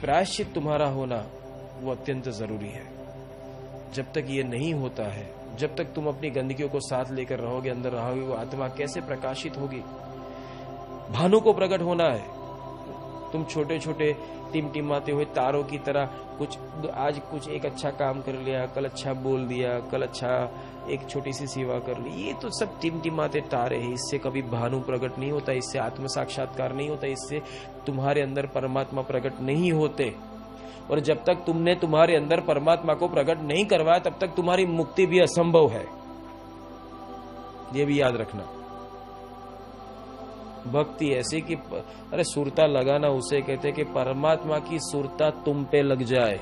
प्रायश्चित तुम्हारा होना वो अत्यंत जरूरी है। जब तक ये नहीं होता है, जब तक तुम अपनी गंदगियों को साथ लेकर रहोगे, अंदर रहोगे, वो आत्मा कैसे प्रकाशित होगी? भानु को प्रकट होना है। तुम छोटे छोटे टिमटिमाते हुए तारों की तरह आज कुछ एक अच्छा काम कर लिया, कल अच्छा बोल दिया, कल अच्छा एक छोटी सी सेवा कर ली, ये तो सब टिमटिमाते तारे हैं। इससे कभी भानु प्रकट नहीं होता, इससे आत्म साक्षात्कार नहीं होता, इससे तुम्हारे अंदर परमात्मा प्रकट नहीं होते। और जब तक तुमने तुम्हारे अंदर परमात्मा को प्रकट नहीं करवाया, तब तक तुम्हारी मुक्ति भी असंभव है। ये भी याद रखना। भक्ति ऐसी कि अरे सुरता लगाना उसे कहते कि परमात्मा की सुरता तुम पे लग जाए,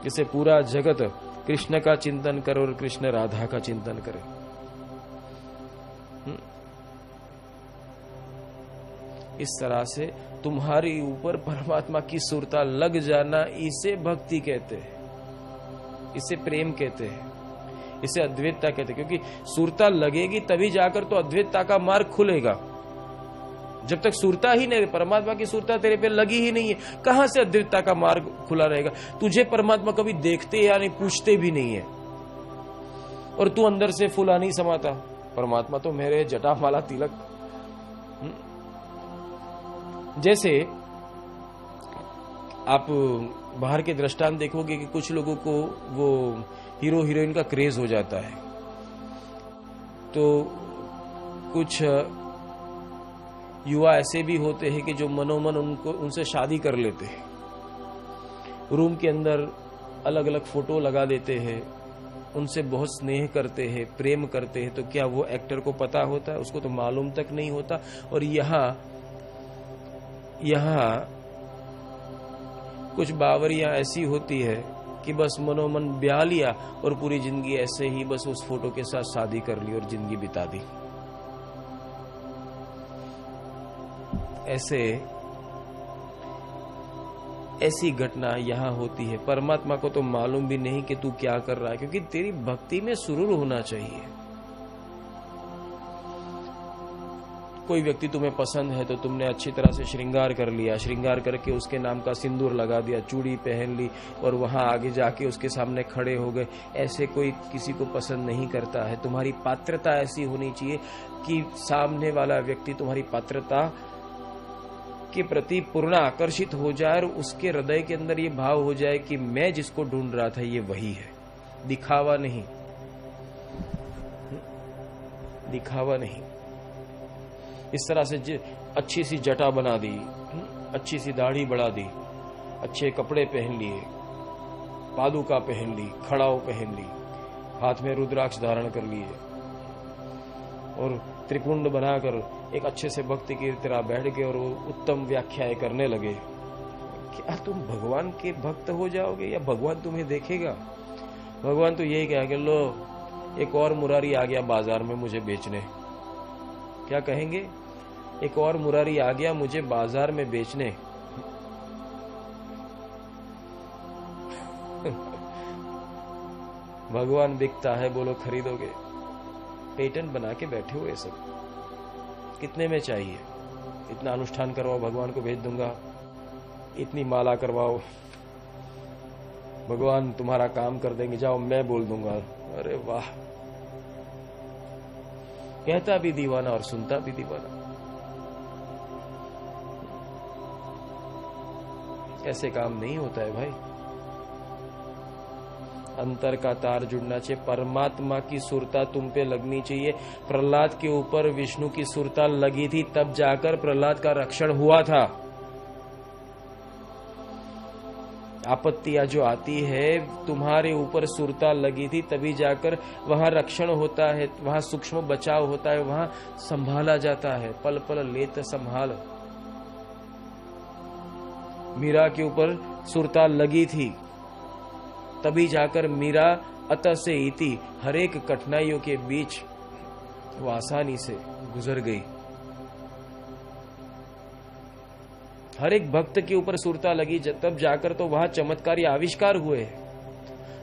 जिसे पूरा जगत कृष्ण का चिंतन करे और कृष्ण राधा का चिंतन करे। इस तरह से तुम्हारे ऊपर परमात्मा की सुरता लग जाना, इसे भक्ति कहते हैं, इसे प्रेम कहते हैं, इसे अद्वैतता कहते हैं। क्योंकि सुरता लगेगी तभी जाकर तो अद्वैतता का मार्ग खुलेगा। जब तक सुरता ही नहीं, परमात्मा की सुरता तेरे पे लगी ही नहीं है, कहां से अद्वैतता का मार्ग खुला रहेगा? तुझे परमात्मा कभी देखते या नहीं, पूछते भी नहीं है, और तू अंदर से फूला नहीं समाता। परमात्मा तो मेरे जटामाला तिलक। जैसे आप बाहर के दृष्टांत देखोगे कि कुछ लोगों को वो हीरो हीरोइन का क्रेज हो जाता है, तो कुछ युवा ऐसे भी होते हैं कि जो मनोमन उनसे शादी कर लेते हैं। रूम के अंदर अलग अलग फोटो लगा देते हैं, उनसे बहुत स्नेह करते हैं, प्रेम करते हैं। तो क्या वो एक्टर को पता होता है? उसको तो मालूम तक नहीं होता। और यहाँ कुछ बावरियां ऐसी होती है कि बस मनोमन ब्याह लिया और पूरी जिंदगी ऐसे ही बस उस फोटो के साथ शादी कर ली और जिंदगी बिता दी। ऐसी घटना यहां होती है। परमात्मा को तो मालूम भी नहीं कि तू क्या कर रहा है, क्योंकि तेरी भक्ति में सुरूर होना चाहिए। कोई व्यक्ति तुम्हें पसंद है तो तुमने अच्छी तरह से श्रृंगार कर लिया, श्रृंगार करके उसके नाम का सिंदूर लगा दिया, चूड़ी पहन ली और वहां आगे जाके उसके सामने खड़े हो गए। ऐसे कोई किसी को पसंद नहीं करता है। तुम्हारी पात्रता ऐसी होनी चाहिए कि सामने वाला व्यक्ति तुम्हारी पात्रता के प्रति पूर्ण आकर्षित हो जाए और उसके हृदय के अंदर ये भाव हो जाए कि मैं जिसको ढूंढ रहा था ये वही है। दिखावा नहीं, दिखावा नहीं। इस तरह से अच्छी सी जटा बना दी, अच्छी सी दाढ़ी बढ़ा दी, अच्छे कपड़े पहन लिए, पादुका पहन ली, खड़ाऊ पहन ली, हाथ में रुद्राक्ष धारण कर लिए और त्रिपुंड बनाकर एक अच्छे से भक्ति की तरह बैठ गए और उत्तम व्याख्याएं करने लगे। क्या तुम भगवान के भक्त हो जाओगे या भगवान तुम्हें देखेगा? भगवान तो यही कहेगा, लो एक और मुरारी आ गया बाजार में मुझे बेचने। क्या कहेंगे? एक और मुरारी आ गया मुझे बाजार में बेचने। भगवान बिकता है, बोलो खरीदोगे? पेटेंट बना के बैठे हुए सब। कितने में चाहिए? इतना अनुष्ठान करवाओ, भगवान को भेज दूंगा। इतनी माला करवाओ, भगवान तुम्हारा काम कर देंगे, जाओ मैं बोल दूंगा। अरे वाह! कहता भी दीवाना और सुनता भी दीवाना। ऐसे काम नहीं होता है भाई। अंतर का तार जुड़ना चाहिए। परमात्मा की सुरता तुम पे लगनी चाहिए। प्रहलाद के ऊपर विष्णु की सुरता लगी थी, तब जाकर प्रहलाद का रक्षण हुआ था। आपत्तियां जो आती है, तुम्हारे ऊपर सुरता लगी थी तभी जाकर वहां रक्षण होता है, वहां सूक्ष्म बचाव होता है, वहां संभाला जाता है। पल पल लेत संभाल। मीरा के ऊपर सुरता लगी थी तभी जाकर मीरा अतः से इति हर एक कठिनाइयों के बीच वो आसानी से गुजर गई। हर एक भक्त के ऊपर सुरता लगी तब जाकर तो वहां चमत्कारी आविष्कार हुए।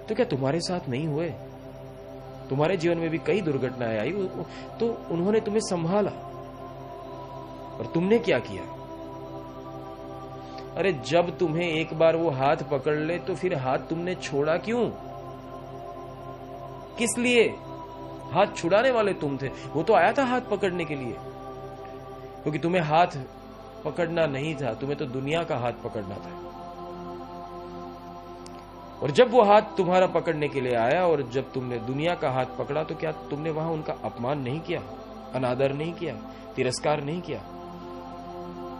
तो क्या तुम्हारे साथ नहीं हुए? तुम्हारे जीवन में भी कई दुर्घटनाएं आई, तो उन्होंने तुम्हें संभाला और तुमने क्या किया? अरे जब तुम्हें एक बार वो हाथ पकड़ ले तो फिर हाथ तुमने छोड़ा क्यों? किस लिए? हाथ छुड़ाने वाले तुम थे, वो तो आया था हाथ पकड़ने के लिए, क्योंकि तुम्हें हाथ पकड़ना नहीं था, तुम्हें तो दुनिया का हाथ पकड़ना था। और जब वो हाथ तुम्हारा पकड़ने के लिए आया और जब तुमने दुनिया का हाथ पकड़ा तो क्या तुमने वहां उनका अपमान नहीं किया, अनादर नहीं किया, तिरस्कार नहीं किया?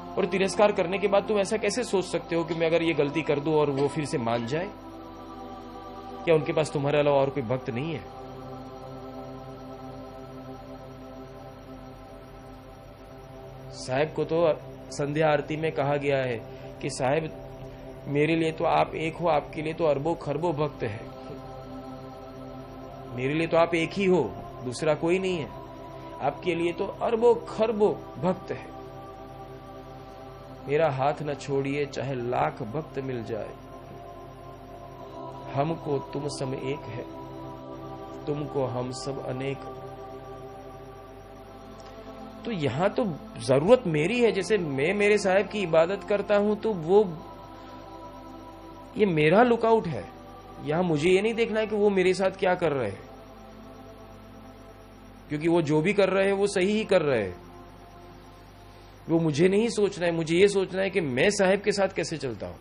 और तिरस्कार करने के बाद तुम ऐसा कैसे सोच सकते हो कि मैं अगर ये गलती कर दूं और वो फिर से मान जाए? क्या उनके पास तुम्हारे अलावा और कोई भक्त नहीं है? साहब को तो संध्या आरती में कहा गया है कि साहब मेरे लिए तो आप एक हो, आपके लिए तो अरबों खरबों भक्त है। मेरे लिए तो आप एक ही हो, दूसरा कोई नहीं है, आपके लिए तो अरबों खरबों भक्त है। मेरा हाथ न छोड़िए चाहे लाख भक्त मिल जाए, हमको तुम सम एक है, तुमको हम सब अनेक। तो यहां तो जरूरत मेरी है, जैसे मैं मेरे साहब की इबादत करता हूं तो वो ये मेरा लुकआउट है। यहां मुझे ये नहीं देखना है कि वो मेरे साथ क्या कर रहे हैं, क्योंकि वो जो भी कर रहे हैं वो सही ही कर रहे हैं। वो मुझे नहीं सोचना है, मुझे ये सोचना है कि मैं साहब के साथ कैसे चलता हूं।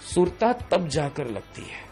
सुरता तब जाकर लगती है